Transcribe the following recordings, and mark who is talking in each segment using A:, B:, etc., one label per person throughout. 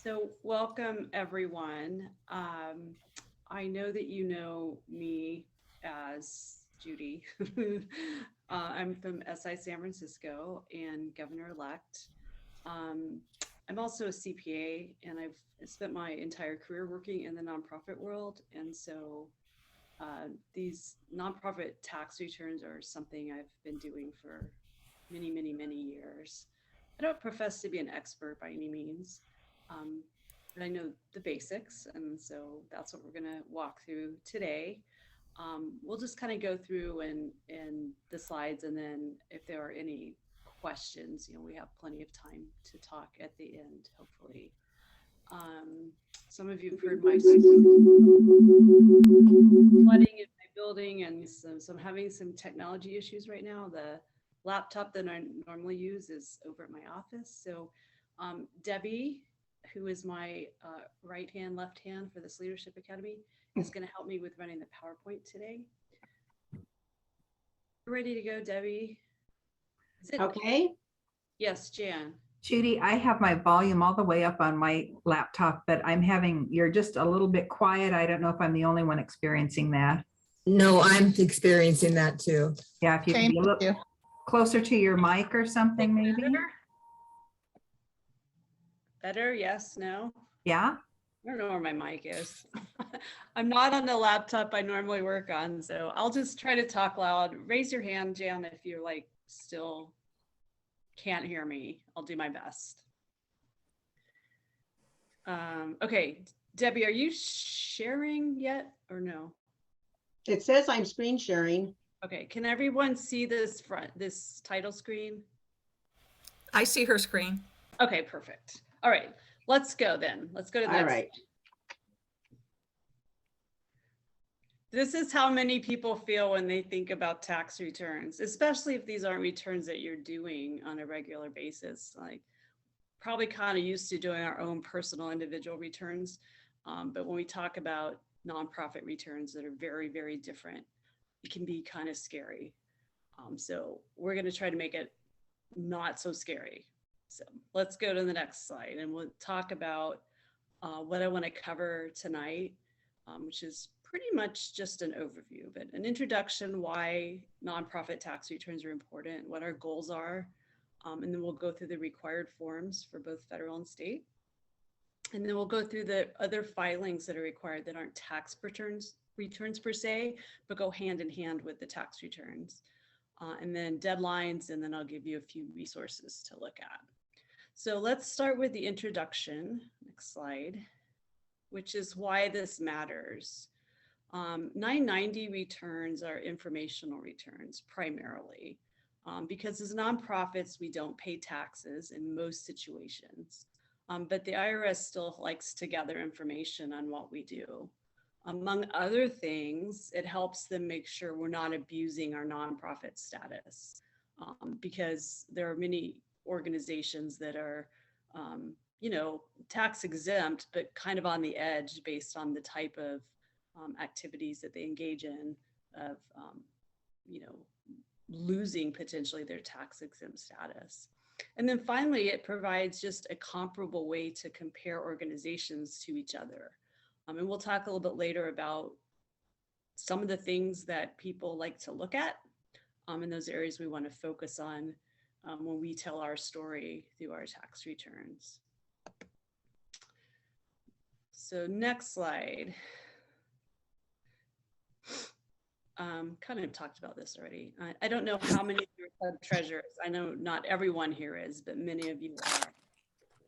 A: So welcome everyone. I know that you know me as Judy. I'm from SI San Francisco and governor-elect. Um, I'm also a CPA and I've spent my entire career working in the nonprofit world. And so these nonprofit tax returns are something I've been doing for many, many, many years. I don't profess to be an expert by any means, um, but I know the basics, and so that's what we're going to walk through today. We'll just kind of go through and the slides, and then if there are any questions, we have plenty of time to talk at the end, hopefully. Some of you have heard my flooding in my building, and so I'm having some technology issues right now. The laptop that I normally use is over at my office. So Debbie, who is my right hand, left hand for this Leadership Academy, is going to help me with running the PowerPoint today. Ready to go, Debbie?
B: Okay.
A: Yes, Jan.
C: Judy, I have my volume all the way up on my laptop, but you're just a little bit quiet. I don't know if I'm the only one experiencing that.
D: No, I'm experiencing that too.
C: Yeah, if you can be a little closer to your mic or something, maybe.
A: Better? Yes, no?
C: Yeah.
A: I don't know where my mic is. I'm not on the laptop I normally work on, so I'll just try to talk loud. Raise your hand, Jan, if you're like still can't hear me. I'll do my best. Okay, Debbie, are you sharing yet or no?
B: It says I'm screen sharing.
A: Okay, can everyone see this title screen?
E: I see her screen.
A: Okay, perfect. All right, let's go then. Let's go to the next.
B: All right.
A: This is how many people feel when they think about tax returns, especially if these aren't returns that you're doing on a regular basis. Like probably kind of used to doing our own personal individual returns. But when we talk about nonprofit returns that are very, very different, it can be kind of scary. So we're going to try to make it not so scary. So let's go to the next slide and we'll talk about what I want to cover tonight, which is pretty much just an overview, but an introduction, why nonprofit tax returns are important, what our goals are, and then we'll go through the required forms for both federal and state. And then we'll go through the other filings that are required that aren't tax returns per se, but go hand in hand with the tax returns. And then deadlines, and then I'll give you a few resources to look at. So let's start with the introduction, next slide, which is why this matters. 990 returns are informational returns primarily, because as nonprofits, we don't pay taxes in most situations, but the IRS still likes to gather information on what we do. Among other things, it helps them make sure we're not abusing our nonprofit status, because there are many organizations that are, tax exempt, but kind of on the edge based on the type of activities that they engage in of, losing potentially their tax exempt status. And then finally, it provides just a comparable way to compare organizations to each other. And we'll talk a little bit later about some of the things that people like to look at in those areas we want to focus on when we tell our story through our tax returns. So next slide. Kind of talked about this already. I don't know how many of you are club treasurers. I know not everyone here is, but many of you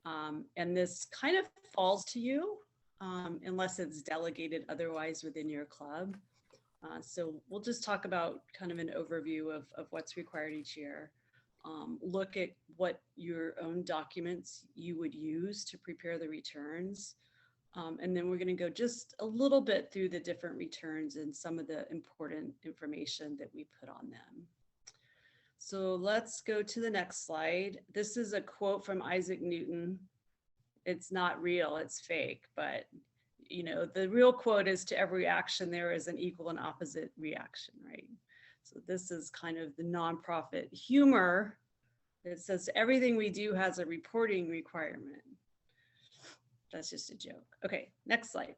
A: are. And this kind of falls to you unless it's delegated otherwise within your club. So we'll just talk about kind of an overview of what's required each year. Look at what your own documents you would use to prepare the returns. And then we're going to go just a little bit through the different returns and some of the important information that we put on them. So let's go to the next slide. This is a quote from Isaac Newton. It's not real, it's fake, but the real quote is, to every action there is an equal and opposite reaction, right? So this is kind of the nonprofit humor. It says everything we do has a reporting requirement. That's just a joke. Okay, next slide.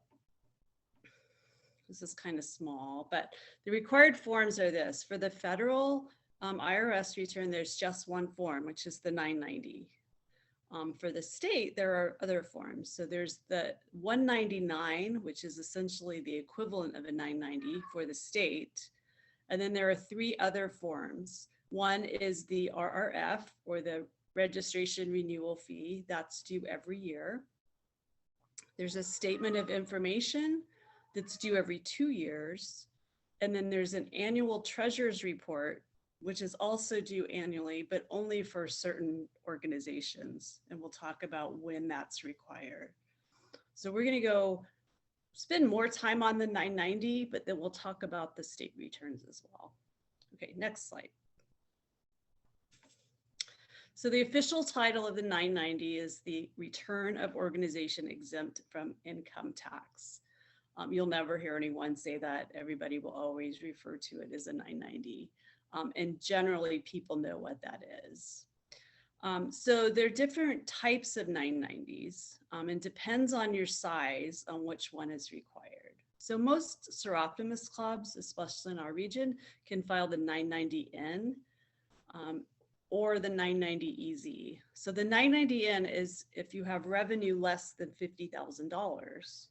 A: This is kind of small, but the required forms are this. For the federal IRS return, there's just one form, which is the 990. For the state, there are other forms. So there's the 199, which is essentially the equivalent of a 990 for the state. And then there are 3 other forms. One is the RRF, or the registration renewal fee. That's due every year. There's a statement of information that's due every 2 years. And then there's an annual treasurer's report, which is also due annually, but only for certain organizations. And we'll talk about when that's required. So we're going to go spend more time on the 990, but then we'll talk about the state returns as well. Okay, next slide. So the official title of the 990 is the Return of Organization Exempt from Income Tax. You'll never hear anyone say that. Everybody will always refer to it as a 990. And generally people know what that is. So there are different types of 990s, and depends on your size on which one is required. So most seroptimus clubs, especially in our region, can file the 990N or the 990EZ. So the 990N is if you have revenue less than $50,000.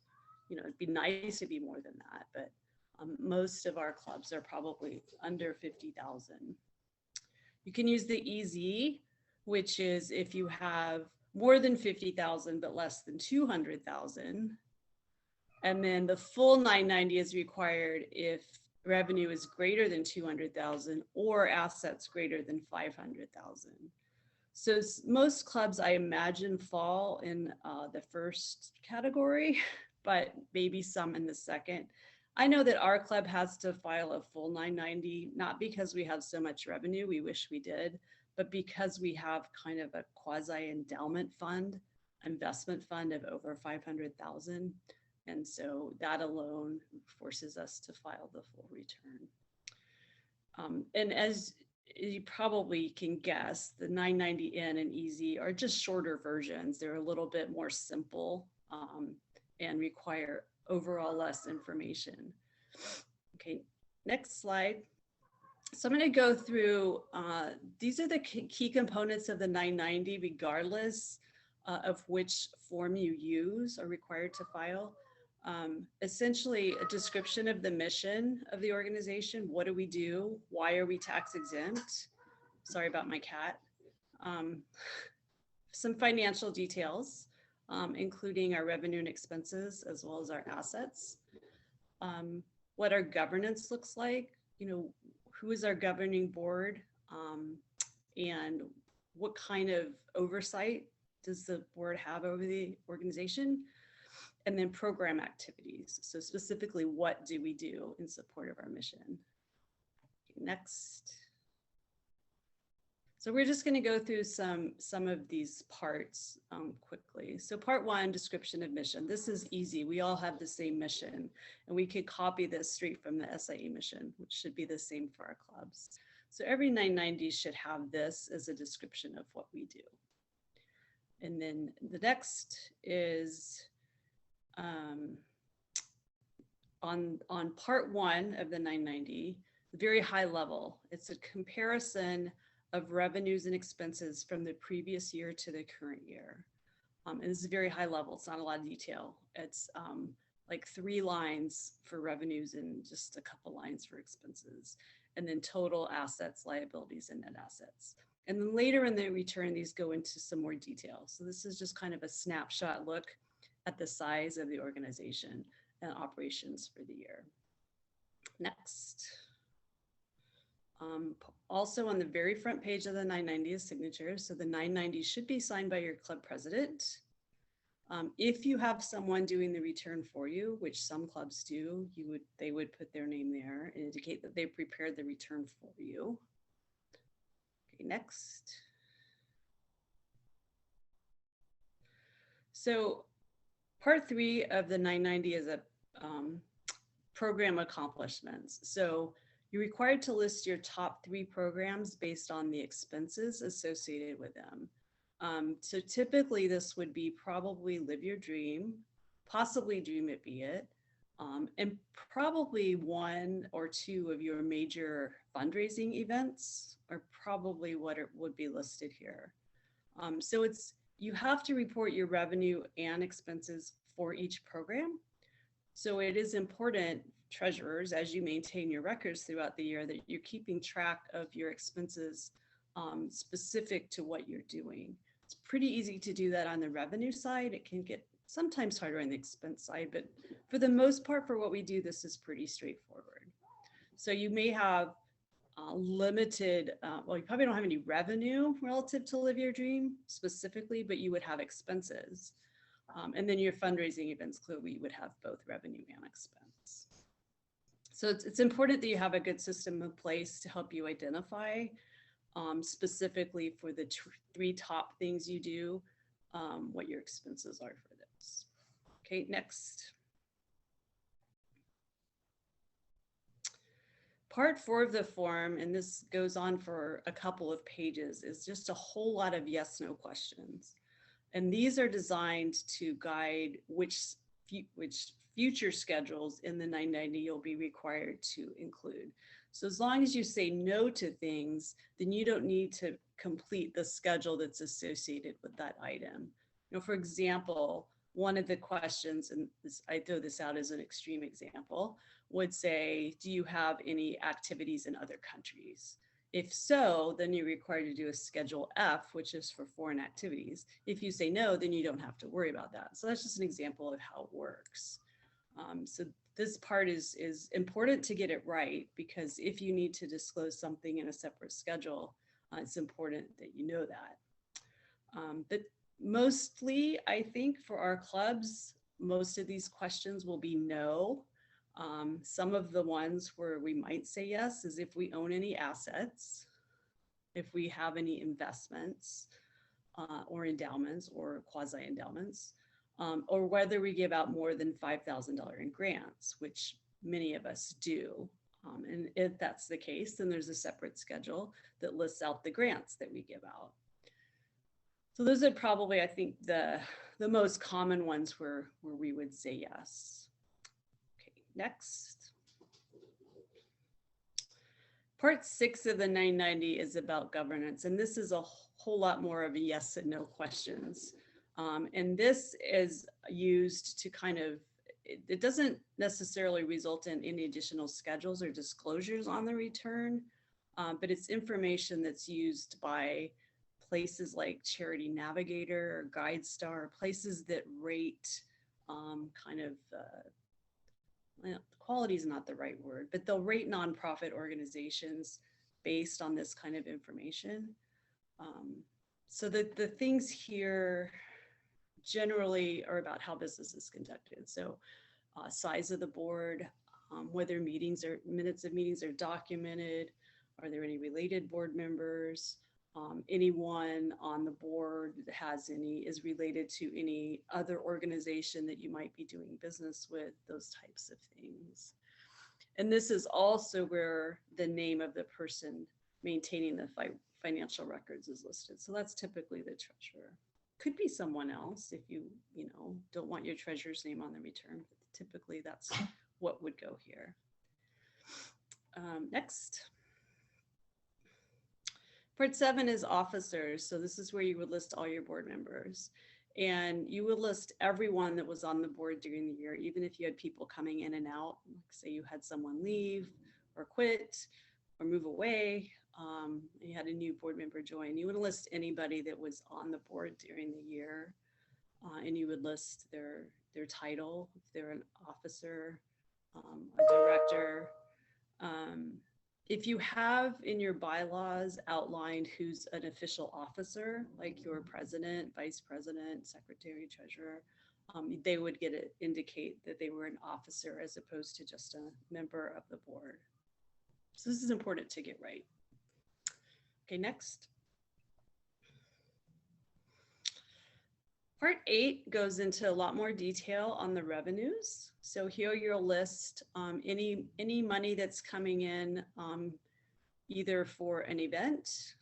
A: You know, it'd be nice to be more than that, but most of our clubs are probably under 50,000. You can use the EZ, which is if you have more than 50,000 but less than 200,000. And then the full 990 is required if revenue is greater than 200,000 or assets greater than 500,000. So most clubs, I imagine, fall in the first category, but maybe some in the second. I know that our club has to file a full 990, not because we have so much revenue, we wish we did, but because we have kind of a quasi endowment fund, investment fund of over 500,000. And so that alone forces us to file the full return. And as you probably can guess, the 990N and EZ are just shorter versions. They're a little bit more simple and require overall less information. Okay, next slide. So I'm going to go through, these are the key components of the 990, regardless of which form you use or required to file. Essentially a description of the mission of the organization. What do we do? Why are we tax exempt? Sorry about my cat. Some financial details, including our revenue and expenses, as well as our assets. What our governance looks like, you know, who is our governing board, and what kind of oversight does the board have over the organization? And then program activities. So specifically, what do we do in support of our mission? Okay, next. So we're just going to go through some of these parts quickly. So part 1, description of mission. This is easy. We all have the same mission, and we could copy this straight from the SIE mission, which should be the same for our clubs. So every 990 should have this as a description of what we do. And then the next is on part 1 of the 990, very high level. It's a comparison of revenues and expenses from the previous year to the current year. And this is very high level. It's not a lot of detail. It's like 3 lines for revenues and just a couple lines for expenses. And then total assets, liabilities, and net assets. And then later in the return, these go into some more detail. So this is just kind of a snapshot look at the size of the organization and operations for the year. Next. Also on the very front page of the 990 is signatures. So the 990 should be signed by your club president. If you have someone doing the return for you, which some clubs do, they would put their name there and indicate that they prepared the return for you. Okay, next. So part 3 of the 990 is a program accomplishments. So you're required to list your top 3 programs based on the expenses associated with them. So typically this would be probably Live Your Dream, possibly Dream It Be It, and probably one or two of your major fundraising events are probably what it would be listed here. So you have to report your revenue and expenses for each program. So it is important, treasurers, as you maintain your records throughout the year, that you're keeping track of your expenses specific to what you're doing. It's pretty easy to do that on the revenue side. It can get sometimes harder on the expense side, but for the most part, for what we do, this is pretty straightforward. So you may have limited, well, you probably don't have any revenue relative to Live Your Dream specifically, but you would have expenses. And then your fundraising events, clearly you would have both revenue and expense. So it's important that you have a good system in place to help you identify specifically for the three top things you do, what your expenses are for this. Okay, next. Part 4 of the form, and this goes on for a couple of pages, is just a whole lot of yes/no questions. And these are designed to guide which future schedules in the 990 you'll be required to include. So as long as you say no to things, then you don't need to complete the schedule that's associated with that item. You know, for example, one of the questions, and I throw this out as an extreme example, would say, do you have any activities in other countries? If so, then you're required to do a Schedule F, which is for foreign activities. If you say no, then you don't have to worry about that. So that's just an example of how it works. So this part is important to get it right, because if you need to disclose something in a separate schedule, it's important that you know that. But mostly, I think for our clubs, most of these questions will be no. Some of the ones where we might say yes is if we own any assets, if we have any investments or endowments or quasi-endowments, or whether we give out more than $5,000 in grants, which many of us do. And if that's the case, then there's a separate schedule that lists out the grants that we give out. So those are probably, I think, the most common ones where we would say yes. Okay, next. Part 6 of the 990 is about governance, and this is a whole lot more of a yes and no questions. And this is used to kind of, it doesn't necessarily result in any additional schedules or disclosures on the return, but it's information that's used by places like Charity Navigator or GuideStar, places that rate kind of, well, quality is not the right word, but they'll rate nonprofit organizations based on this kind of information. So the things here generally are about how business is conducted. So size of the board, whether minutes of meetings are documented, are there any related board members, anyone on the board that is related to any other organization that you might be doing business with, those types of things. And this is also where the name of the person maintaining the financial records is listed. So that's typically the treasurer. Could be someone else if you don't want your treasurer's name on the return, but typically that's what would go here. Next. Part 7 is officers. So this is where you would list all your board members, and you would list everyone that was on the board during the year, even if you had people coming in and out. Like say you had someone leave or quit or move away, you had a new board member join. You would list anybody that was on the board during the year, and you would list their title, if they're an officer, a director. If you have in your bylaws outlined who's an official officer, like your president, vice president, secretary, treasurer, they would get it indicate that they were an officer as opposed to just a member of the board. So this is important to get right. Okay, next. Part 8 goes into a lot more detail on the revenues. So here you'll list any money that's coming in either for an event,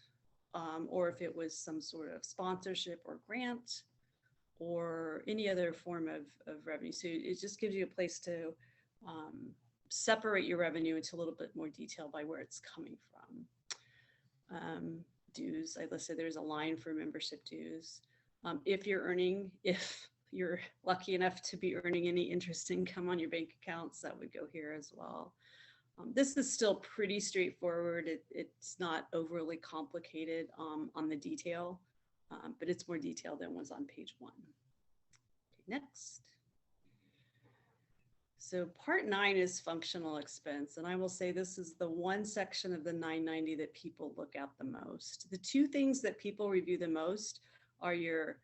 A: or if it was some sort of sponsorship or grant or any other form of revenue. So it just gives you a place to separate your revenue into a little bit more detail by where it's coming from. Dues, I listed, there's a line for membership dues. If you're lucky enough to be earning any interest income on your bank accounts, that would go here as well. This is still pretty straightforward. It's not overly complicated on the detail, but it's more detailed than was on page 1. Okay, next. So part 9 is functional expense. And I will say this is the one section of the 990 that people look at the most. The two things that people review the most are your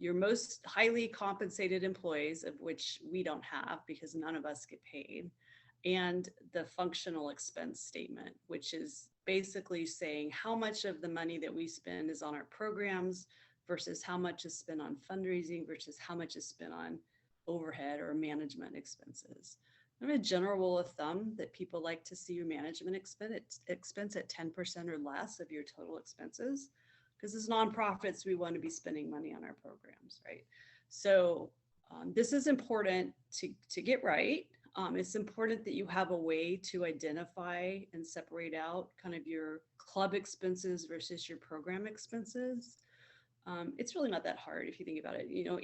A: most highly compensated employees, of which we don't have because none of us get paid, and the functional expense statement, which is basically saying how much of the money that we spend is on our programs versus how much is spent on fundraising versus how much is spent on overhead or management expenses. I have a general rule of thumb that people like to see your management expense at 10% or less of your total expenses, because as nonprofits, we want to be spending money on our programs, right? So this is important to get right. It's important that you have a way to identify and separate out kind of your club expenses versus your program expenses. It's really not that hard if you think about it. You know,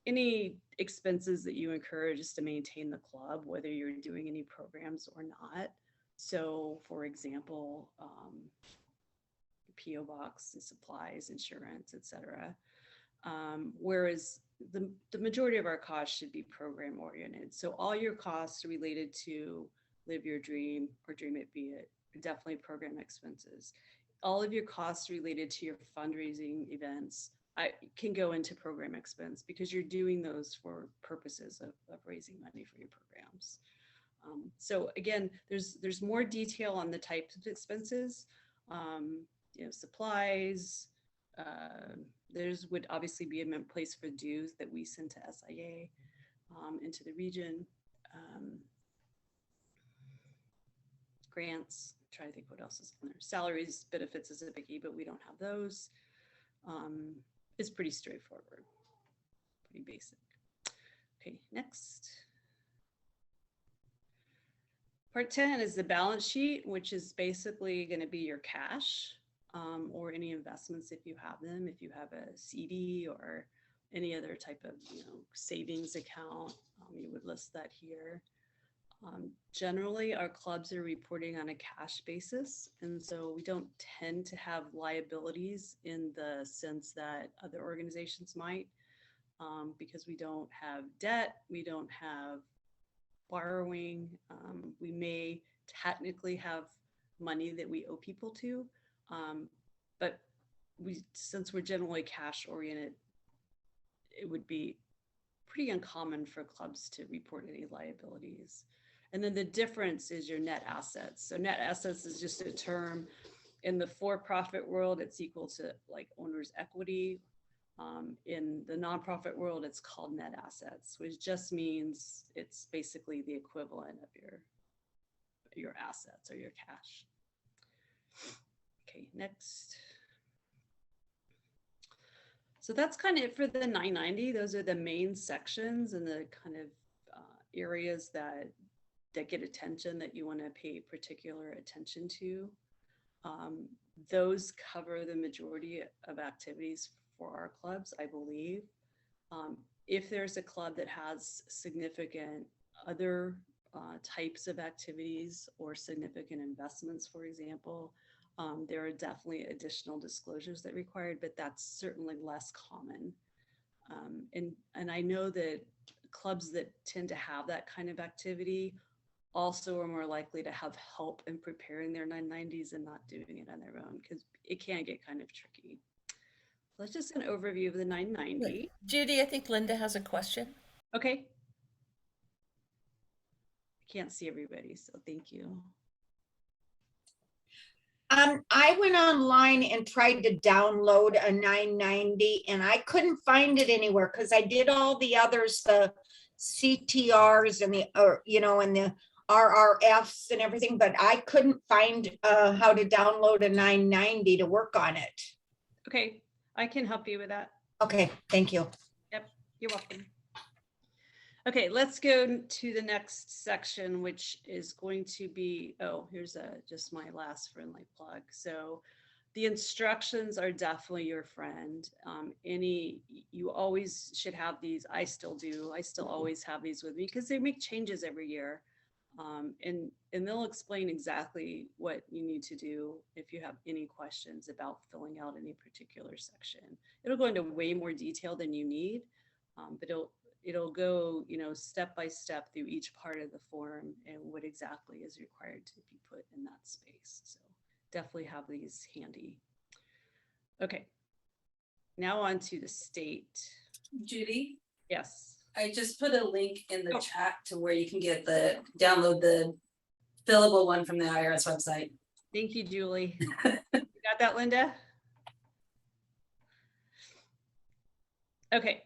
A: any expenses that you incur just to maintain the club, whether you're doing any programs or not. So for example, PO box, supplies, insurance, etc. Whereas the majority of our costs should be program oriented. So all your costs related to Live Your Dream or Dream It Be It are definitely program expenses. All of your costs related to your fundraising events can go into program expense because you're doing those for purposes of raising money for your programs. So again, there's more detail on the types of expenses. You know, supplies, there's would obviously be a place for dues that we send to SIA into the region. Grants, I'm trying to think what else is on there. Salaries, benefits is a biggie, but we don't have those. It's pretty straightforward, pretty basic. Okay, next. Part 10 is the balance sheet, which is basically going to be your cash. Or any investments if you have them, if you have a CD or any other type of savings account, you would list that here. Generally, our clubs are reporting on a cash basis, and so we don't tend to have liabilities in the sense that other organizations might, because we don't have debt, we don't have borrowing. We may technically have money that we owe people to, but since we're generally cash oriented, it would be pretty uncommon for clubs to report any liabilities. And then the difference is your net assets. So net assets is just a term in the for-profit world. It's equal to like owner's equity. In the nonprofit world, it's called net assets, which just means it's basically the equivalent of your assets or your cash. Okay, next. So that's kind of it for the 990. Those are the main sections and the kind of areas that get attention that you want to pay particular attention to. Those cover the majority of activities for our clubs, I believe. If there's a club that has significant other types of activities or significant investments, for example, there are definitely additional disclosures that are required, but that's certainly less common. And I know that clubs that tend to have that kind of activity also are more likely to have help in preparing their 990s and not doing it on their own, because it can get kind of tricky. That's just an overview of the 990.
E: Judy, I think Linda has a question.
A: Okay. I can't see everybody, so thank you.
F: I went online and tried to download a 990 and I couldn't find it anywhere because I did all the others, the CTRs and the, and the RRFs and everything, but I couldn't find how to download a 990 to work on it.
A: Okay, I can help you with that.
F: Okay, thank you.
A: Yep, you're welcome. Okay, let's go to the next section, which is going to be, oh, here's just my last friendly plug. So the instructions are definitely your friend. You always should have these. I still do. I still always have these with me because they make changes every year. And they'll explain exactly what you need to do if you have any questions about filling out any particular section. It'll go into way more detail than you need, but it'll go, step by step through each part of the form and what exactly is required to be put in that space. So definitely have these handy. Okay, now on to the state.
G: Judy,
A: Yes.
G: I just put a link in the
A: Oh.
G: chat to where you can download the fillable one from the IRS website.
A: Thank you, Julie. You got that, Linda? Okay.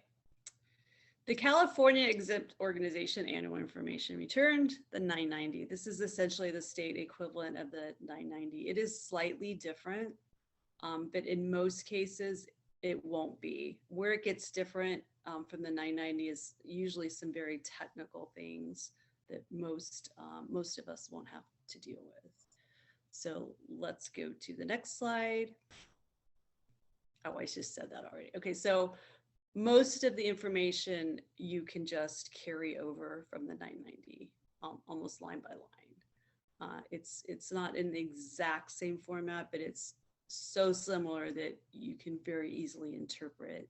A: The California Exempt Organization Annual Information Returned, the 990. This is essentially the state equivalent of the 990. It is slightly different, but in most cases, it won't be. Where it gets different from the 990 is usually some very technical things that most of us won't have to deal with. So let's go to the next slide. Oh, I just said that already. Okay, so most of the information you can just carry over from the 990, almost line by line. It's not in the exact same format, but it's so similar that you can very easily interpret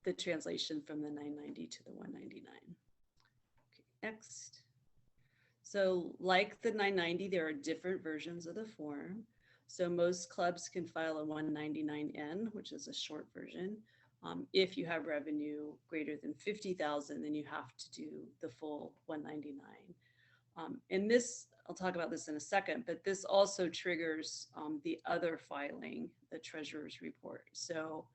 A: the translation from the 990 to the 199. Okay, next. So like the 990, there are different versions of the form. So most clubs can file a 199N, which is a short version. If you have revenue greater than 50,000, then you have to do the full 199. And this, I'll talk about this in a second, but this also triggers the other filing, the treasurer's report. So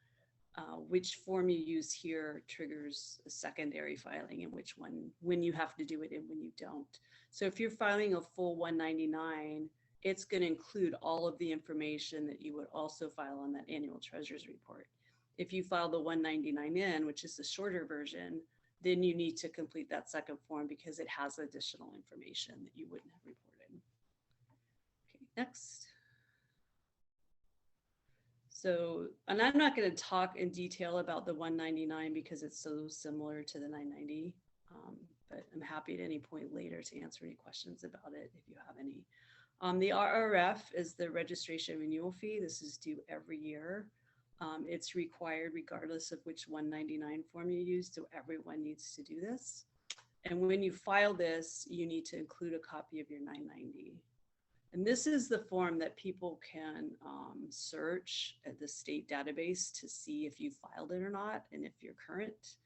A: which form you use here triggers a secondary filing, and which one, when you have to do it and when you don't. So if you're filing a full 199, it's going to include all of the information that you would also file on that annual treasurer's report. If you file the 199N, which is the shorter version, then you need to complete that second form because it has additional information that you wouldn't have reported. Okay, next. So, and I'm not going to talk in detail about the 199 because it's so similar to the 990, but I'm happy at any point later to answer any questions about it if you have any. The RRF is the registration renewal fee. This is due every year. It's required regardless of which 199 form you use, so everyone needs to do this. And when you file this, you need to include a copy of your 990. And this is the form that people can search at the state database to see if you filed it or not, and if you're current.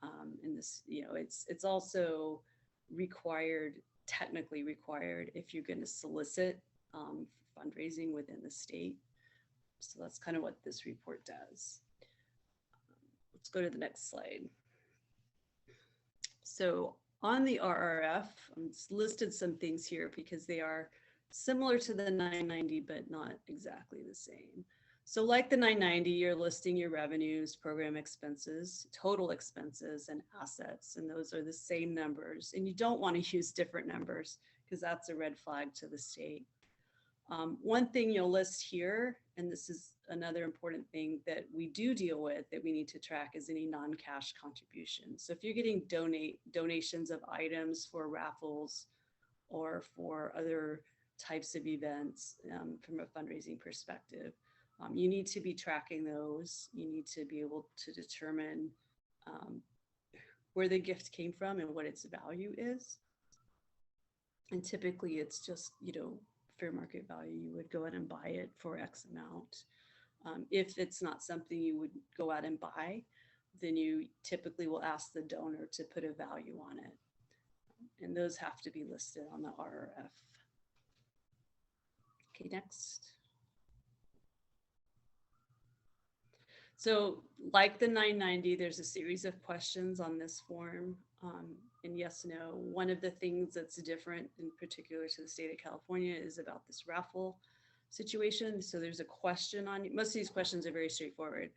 A: And this, it's also required, technically required, if you're going to solicit fundraising within the state. So that's kind of what this report does. Let's go to the next slide. So on the RRF, I'm listed some things here because they are similar to the 990, but not exactly the same. So like the 990, you're listing your revenues, program expenses, total expenses, and assets, and those are the same numbers. And you don't want to use different numbers because that's a red flag to the state. One thing you'll list here, and this is another important thing that we do deal with that we need to track, is any non-cash contributions. So if you're getting donations of items for raffles or for other types of events from a fundraising perspective, you need to be tracking those. You need to be able to determine where the gift came from and what its value is. And typically it's just, fair market value. You would go out and buy it for X amount. If it's not something you would go out and buy, then you typically will ask the donor to put a value on it. And those have to be listed on the RRF. Okay, next. So like the 990, there's a series of questions on this form. And yes, no, one of the things that's different in particular to the state of California is about this raffle situation. So there's a question on, most of these questions are very straightforward.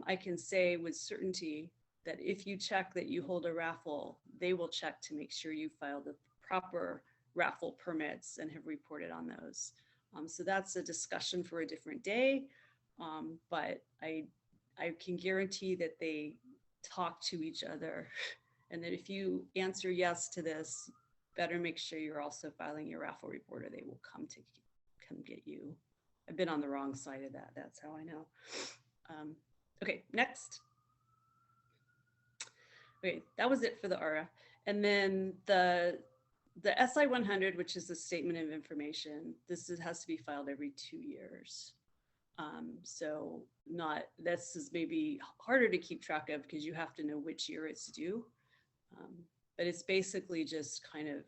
A: I can say with certainty that if you check that you hold a raffle, they will check to make sure you file the proper raffle permits and have reported on those. So that's a discussion for a different day. But I can guarantee that they talk to each other, and that if you answer yes to this, better make sure you're also filing your raffle report or they will come get you. I've been on the wrong side of that. That's how I know. Okay, next. Okay, that was it for the RF. And then the SI 100, which is the statement of information, this has to be filed every 2 years. So this is maybe harder to keep track of because you have to know which year it's due. But it's basically just kind of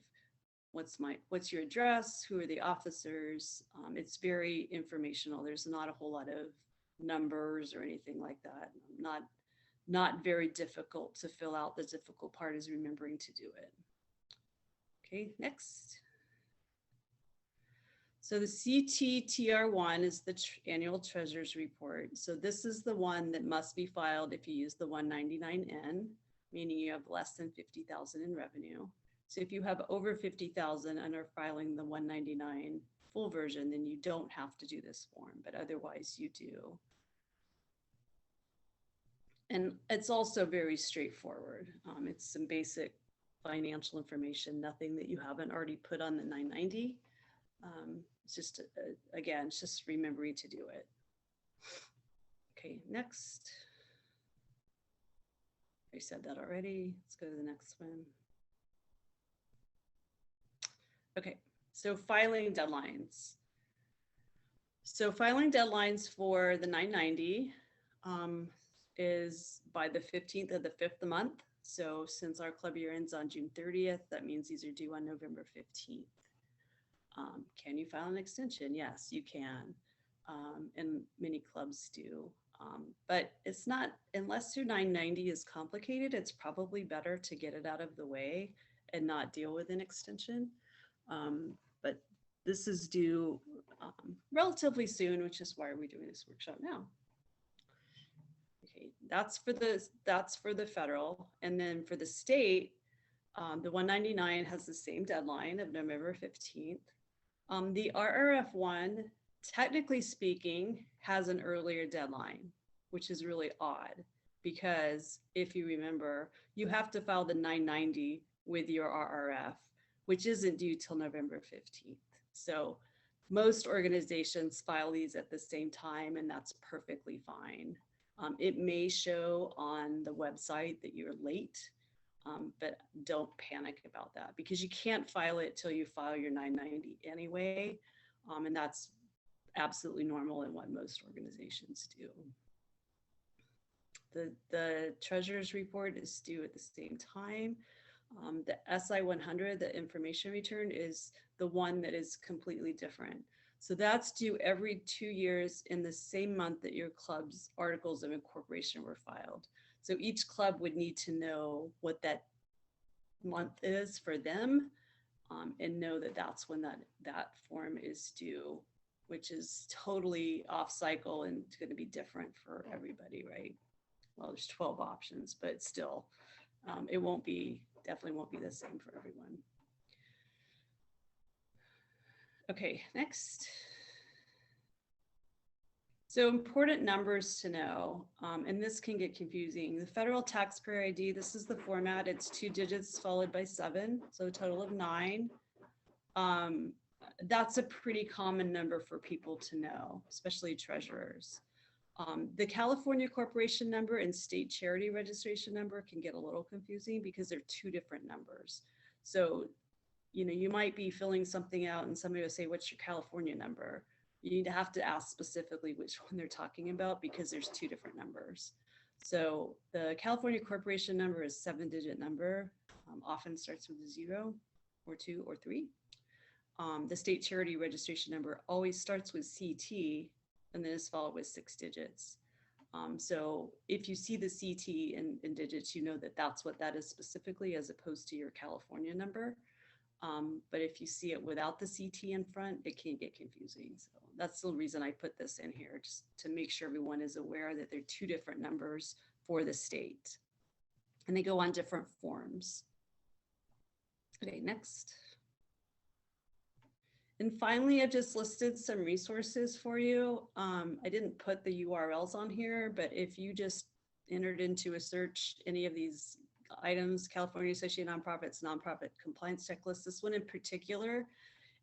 A: what's your address, who are the officers. It's very informational. There's not a whole lot of numbers or anything like that. Not very difficult to fill out. The difficult part is remembering to do it. Okay, next. So the CTTR1 is the annual treasurer's report. So this is the one that must be filed if you use the 199N, meaning you have less than 50,000 in revenue. So if you have over 50,000 and are filing the 199 full version, then you don't have to do this form, but otherwise you do. And it's also very straightforward. It's some basic financial information, nothing that you haven't already put on the 990. It's just, again, it's just remembering to do it. Okay, next. I said that already. Let's go to the next one. Okay, so filing deadlines. So filing deadlines for the 990 is by the 15th of the 5th month. So since our club year ends on June 30th, that means these are due on November 15th. Can you file an extension? Yes, you can. And many clubs do. But it's not, unless your 990 is complicated, it's probably better to get it out of the way and not deal with an extension. But this is due relatively soon, which is why we're doing this workshop now. Okay, that's for the federal. And then for the state, the 199 has the same deadline of November 15th. The RRF one, technically speaking, has an earlier deadline, which is really odd because if you remember, you have to file the 990 with your RRF, which isn't due till November 15th. So most organizations file these at the same time, and that's perfectly fine. It may show on the website that you're late, but don't panic about that because you can't file it till you file your 990 anyway. And that's absolutely normal in what most organizations do. The treasurer's report is due at the same time. The SI 100, the information return, is the one that is completely different. So that's due every 2 years in the same month that your club's articles of incorporation were filed. So each club would need to know what that month is for them and know that that's when that form is due, which is totally off cycle and it's going to be different for everybody, right? Well, there's 12 options, but still, it definitely won't be the same for everyone. Okay, next. So important numbers to know, and this can get confusing. The federal taxpayer ID, this is the format. It's 2 digits followed by 7, so a total of 9. That's a pretty common number for people to know, especially treasurers. The California corporation number and state charity registration number can get a little confusing because they're 2 different numbers. So, you might be filling something out and somebody will say, what's your California number? You need to have to ask specifically which one they're talking about because there's 2 different numbers. So the California corporation number is a 7-digit number, often starts with a 0 or 2 or 3. The state charity registration number always starts with CT and then is followed with 6 digits. So if you see the CT in digits, you know that that's what that is specifically, as opposed to your California number. But if you see it without the CT in front, it can get confusing. So that's the reason I put this in here, just to make sure everyone is aware that there are two different numbers for the state. And they go on different forms. Okay, next. And finally, I've just listed some resources for you. I didn't put the URLs on here, but if you just entered into a search any of these items, California Association of Nonprofits, nonprofit compliance checklist, this one in particular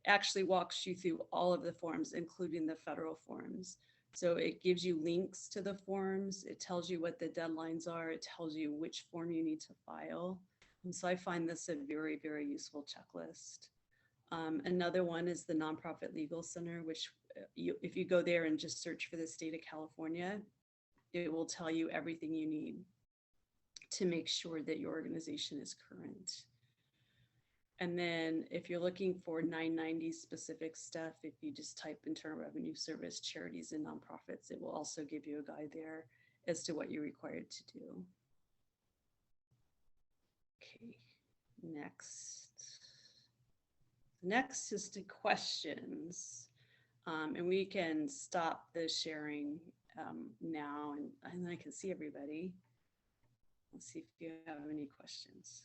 A: actually walks you through all of the forms, including the federal forms. So it gives you links to the forms. It tells you what the deadlines are. It tells you which form you need to file. And so I find this a very, very useful checklist. Another one is the Nonprofit Legal Center, which if you go there and just search for the state of California, it will tell you everything you need to make sure that your organization is current. And then if you're looking for 990 specific stuff, if you just type Internal Revenue Service, charities and nonprofits, it will also give you a guide there as to what you're required to do. Okay, next. Next is to questions. And we can stop the sharing now, and I can see everybody. Let's see if you have any questions.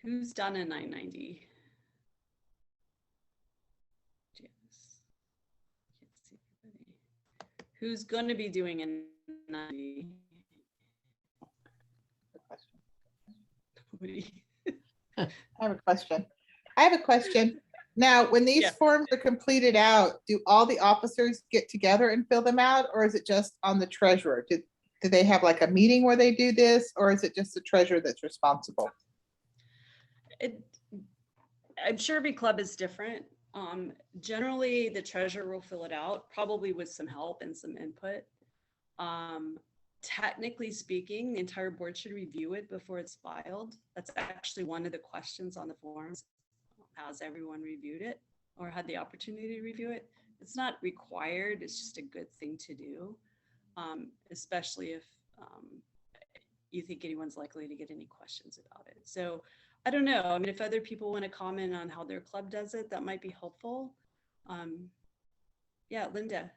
A: Who's done a 990? Janice. Can't see everybody. Who's going to be doing a 990? Nobody.
H: I have a question. I have a question. Now, when these
A: Yeah.
H: forms are completed out, do all the officers get together and fill them out, or is it just on the treasurer? Do they have like a meeting where they do this, or is it just the treasurer that's responsible?
A: I'm sure every club is different. Generally, the treasurer will fill it out, probably with some help and some input. Technically speaking, the entire board should review it before it's filed. That's actually one of the questions on the forms. Has everyone reviewed it or had the opportunity to review it? It's not required, it's just a good thing to do, especially if you think anyone's likely to get any questions about it. So I don't know. I mean, if other people want to comment on how their club does it, that might be helpful. Yeah, Linda.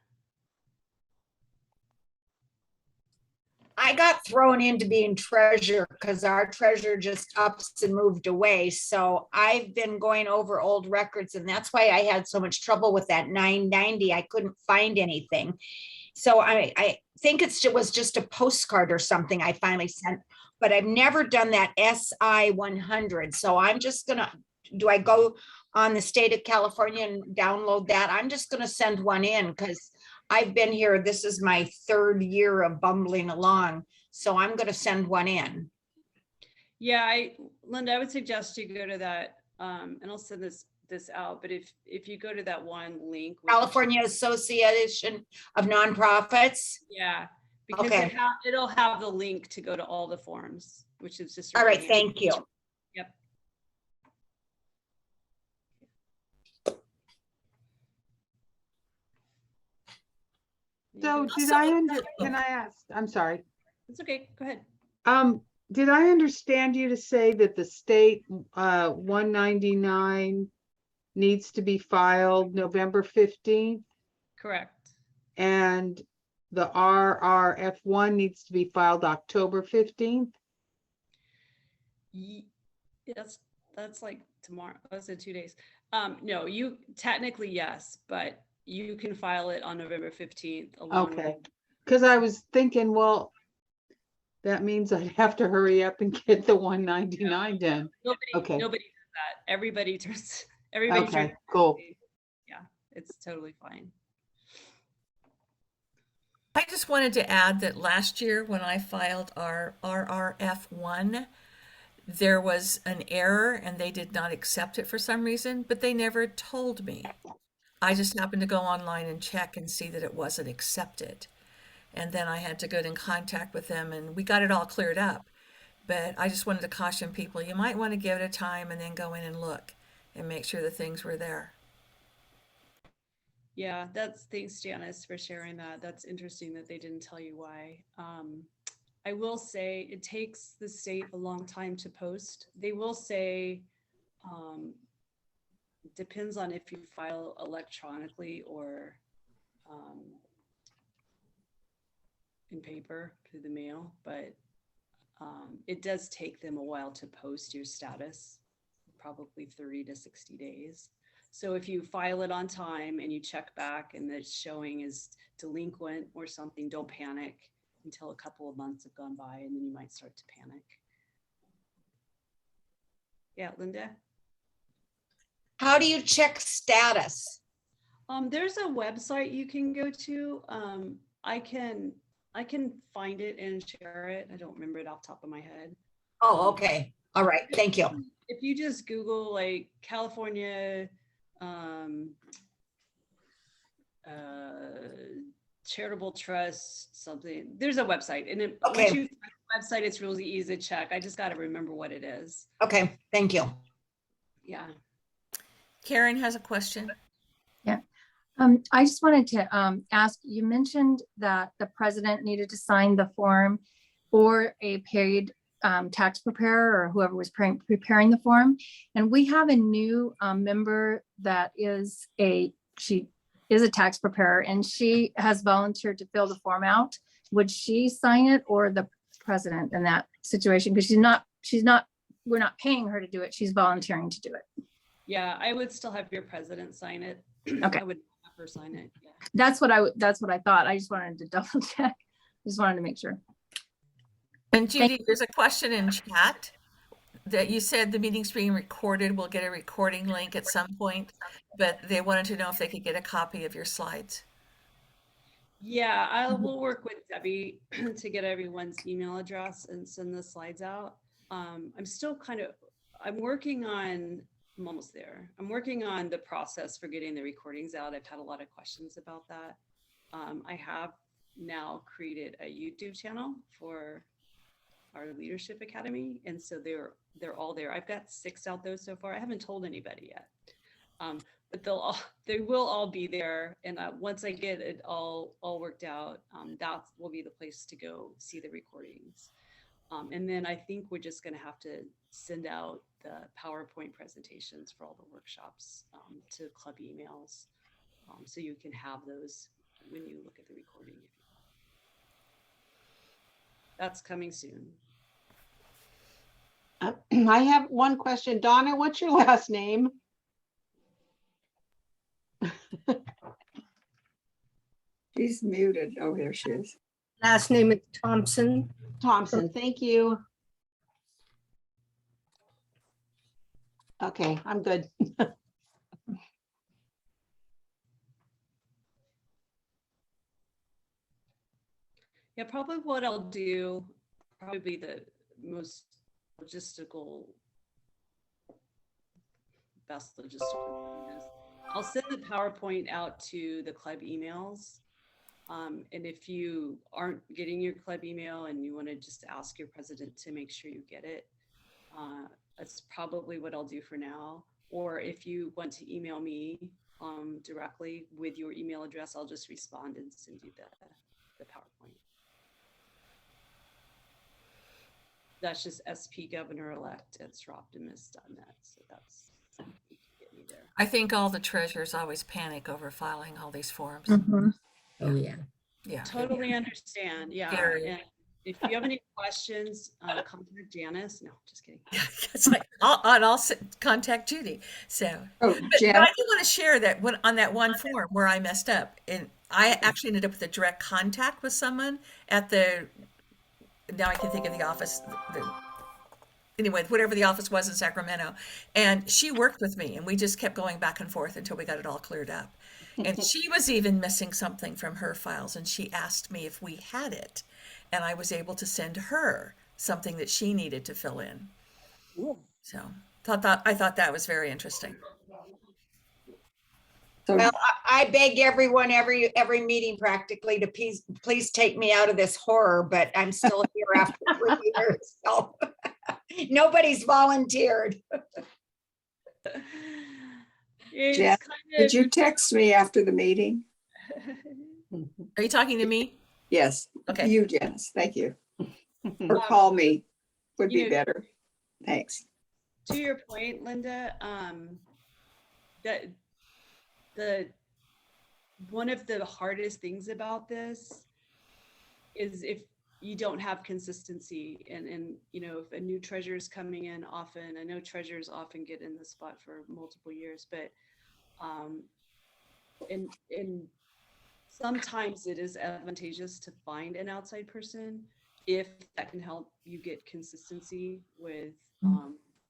F: I got thrown into being treasurer because our treasurer just ups and moved away. So I've been going over old records, and that's why I had so much trouble with that 990. I couldn't find anything. So I think it was just a postcard or something I finally sent, but I've never done that SI 100. So I'm just gonna, do I go on the state of California and download that? I'm just gonna send one in because I've been here, this is my third year of bumbling along, so I'm going to send one in.
A: Yeah, Linda, I would suggest you go to that, and I'll send this out. But if you go to that one link,
F: California Association of Nonprofits.
A: Yeah, because
F: okay,
A: it'll have the link to go to all the forms, which is just
F: all right.
A: handy.
F: Thank you.
A: Yep.
B: So can I ask, I'm sorry.
A: It's okay, go ahead.
B: Did I understand you to say that the state 199 needs to be filed November 15th
A: Correct.
B: and the RRF1 needs to be filed October 15th?
A: That's like tomorrow. That's in 2 days. No, you technically yes, but you can file it on November 15th.
B: Okay, because I was thinking, well, that means I'd have to hurry up and get the 199 done.
A: Nobody does that. Everybody turns.
B: Okay, cool.
A: Yeah, it's totally fine.
E: I just wanted to add that last year when I filed our RRF1, there was an error and they did not accept it for some reason, but they never told me. I just happened to go online and check and see that it wasn't accepted. And then I had to get in contact with them and we got it all cleared up. But I just wanted to caution people, you might want to give it a time and then go in and look and make sure the things were there.
A: Yeah, thanks Janice for sharing that. That's interesting that they didn't tell you why. I will say it takes the state a long time to post. They will say, depends on if you file electronically or in paper through the mail, but it does take them a while to post your status, probably 30 to 60 days. So if you file it on time and you check back and the showing is delinquent or something, don't panic until a couple of months have gone by, and then you might start to panic. Yeah, Linda?
F: How do you check status?
A: There's a website you can go to. I can find it and share it. I don't remember it off the top of my head.
F: Oh, okay. All right. Thank you.
A: If you just Google like California charitable trust something, there's a website, and it,
F: Okay.
A: once you find the website, it's really easy to check. I just got to remember what it is.
F: Okay. Thank you.
A: Yeah.
E: Karen has a question.
I: I just wanted to ask, you mentioned that the president needed to sign the form or a paid tax preparer or whoever was preparing the form. And we have a new member that she is a tax preparer, and she has volunteered to fill the form out. Would she sign it or the president in that situation? Because we're not paying her to do it. She's volunteering to do it.
A: Yeah, I would still have your president sign it.
I: Okay.
A: I would have her sign it. Yeah.
I: That's what I thought. I just wanted to double check. Just wanted to make sure.
E: And Judy, there's a question in chat that you said the meeting's being recorded. We'll get a recording link at some point, but they wanted to know if they could get a copy of your slides.
A: Yeah, I will work with Debbie to get everyone's email address and send the slides out. I'm still I'm almost there. I'm working on the process for getting the recordings out. I've had a lot of questions about that. I have now created a YouTube channel for our Leadership Academy, and so they're all there. I've got 6 out there so far. I haven't told anybody yet, but they will all be there. And once I get it all worked out, that will be the place to go see the recordings. And then I think we're just going to have to send out the PowerPoint presentations for all the workshops to club emails, so you can have those when you look at the recording. That's coming soon.
J: I have one question. Donna, what's your last name?
K: She's muted. Oh, here she is.
L: Last name is Thompson.
J: Thompson, thank you. Okay, I'm good.
A: Yeah, probably what I'll do, probably the most best logistical is I'll send the PowerPoint out to the club emails. And if you aren't getting your club email and you want to just ask your president to make sure you get it, that's probably what I'll do for now. Or if you want to email me directly with your email address, I'll just respond and send you the PowerPoint. That's just spgovernor-elect@stroptimus.net. So that's, you can get me there.
E: I think all the treasurers always panic over filing all these forms.
I: Mhm.
D: Oh, yeah.
E: Yeah.
A: Totally understand. Yeah.
E: Scary.
A: And if you have any questions, contact Janice. No, just kidding.
E: It's like, I'll contact Judy. So,
K: Oh,
E: but
K: Jan,
E: I do want to share that on that one form where I messed up, and I actually ended up with a direct contact with someone at now I can think of the office, anyway, whatever the office was in Sacramento. And she worked with me, and we just kept going back and forth until we got it all cleared up. And she was even missing something from her files, and she asked me if we had it. And I was able to send her something that she needed to fill in. So I thought that was very interesting.
K: so
F: Well, I beg everyone, every meeting practically to please take me out of this horror, but I'm still here after 3 years. So nobody's volunteered.
A: It's
K: Jan,
A: kind
K: Did you text me after the meeting?
E: Are you talking to me?
K: Yes.
E: Okay.
K: You, Janice, thank you. Or call me would
A: you
K: be
A: know-
K: better. Thanks.
A: to your point, Linda, that one of the hardest things about this is if you don't have consistency and you know, if a new treasurer is coming in often, I know treasurers often get in the spot for multiple years, but and sometimes it is advantageous to find an outside person if that can help you get consistency with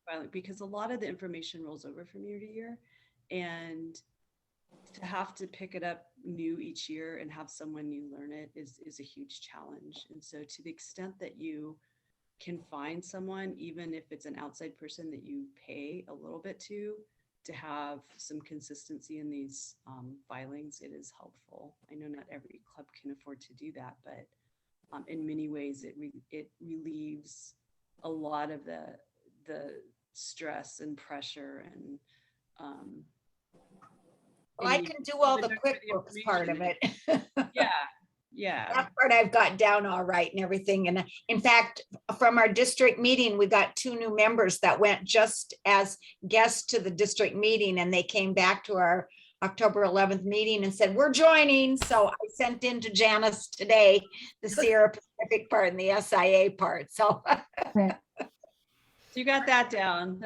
A: filing, because a lot of the information rolls over from year to year, and to have to pick it up new each year and have someone new learn it is a huge challenge. And so to the extent that you can find someone, even if it's an outside person that you pay a little bit to have some consistency in these filings, it is helpful. I know not every club can afford to do that, but in many ways it relieves a lot of the stress and pressure and
F: Well, I can do all the QuickBooks part of it.
A: Yeah.
F: That part I've got down all right and everything. And in fact, from our district meeting, we got 2 new members that went just as guests to the district meeting, and they came back to our October 11th meeting and said, we're joining. So I sent in to Janice today, the Sierra Pacific part and the SIA part. So
A: you got that down.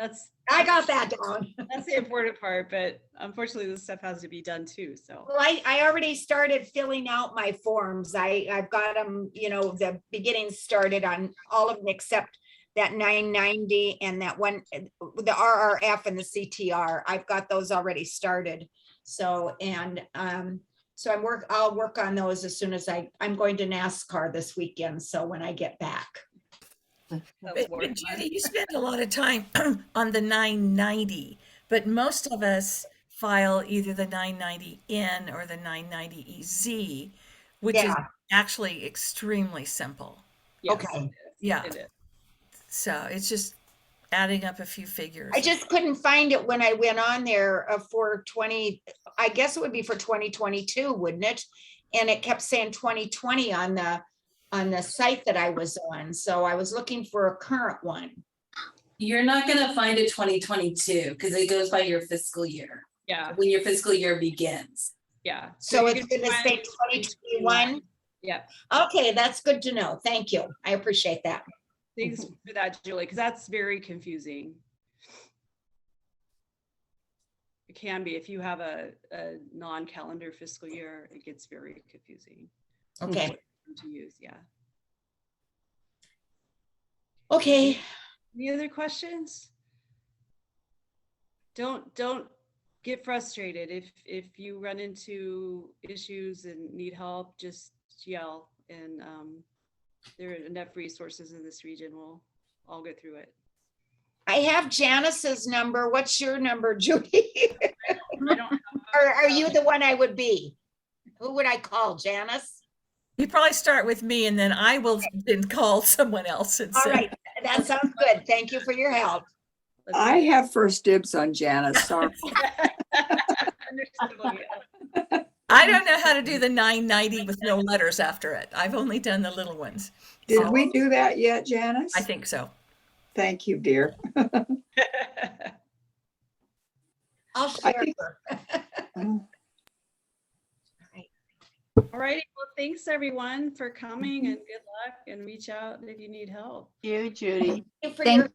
F: I got that down.
A: That's the important part, but unfortunately this stuff has to be done too, so.
F: Well, I already started filling out my forms. I've got them, you know, the beginning started on all of them except that 990 and that one, the RRF and the CTR. I've got those already started. So, and so I'll work on those as soon as I'm going to NASCAR this weekend. So when I get back.
E: But Judy, you spend a lot of time on the 990, but most of us file either the 990N or the 990EZ, which is actually extremely simple.
A: Yes,
F: okay.
E: Yeah. So it's just adding up a few figures.
F: I just couldn't find it when I went on there for I guess it would be for 2022, wouldn't it? And it kept saying 2020 on the site that I was on. So I was looking for a current one.
G: You're not gonna find it 2022 because it goes by your fiscal year.
A: Yeah.
G: When your fiscal year begins.
A: Yeah.
F: So it's gonna say 2021?
A: Yeah.
F: Okay, that's good to know. Thank you. I appreciate that.
A: Thanks for that, Julie, because that's very confusing. It can be if you have a non-calendar fiscal year, it gets very confusing.
F: Okay.
A: To use, yeah.
F: Okay.
A: Any other questions? Don't get frustrated. If you run into issues and need help, just yell, and there are enough resources in this region. We'll all go through it.
F: I have Janice's number. What's your number, Judy?
A: I don't
F: Or are you the one I would be? Who would I call, Janice?
E: You probably start with me and then I will then call someone else. And
F: all right, that sounds good. Thank you for your help.
K: I have first dibs on Janice. Sorry.
E: I don't know how to do the 990 with no letters after it. I've only done the little ones.
K: Did we do that yet, Janice?
E: I think so.
K: Thank you, dear.
F: I'll share.
A: All righty. Well, thanks everyone for coming, and good luck, and reach out if you need help.
J: You, Judy.
F: Thank you for your help.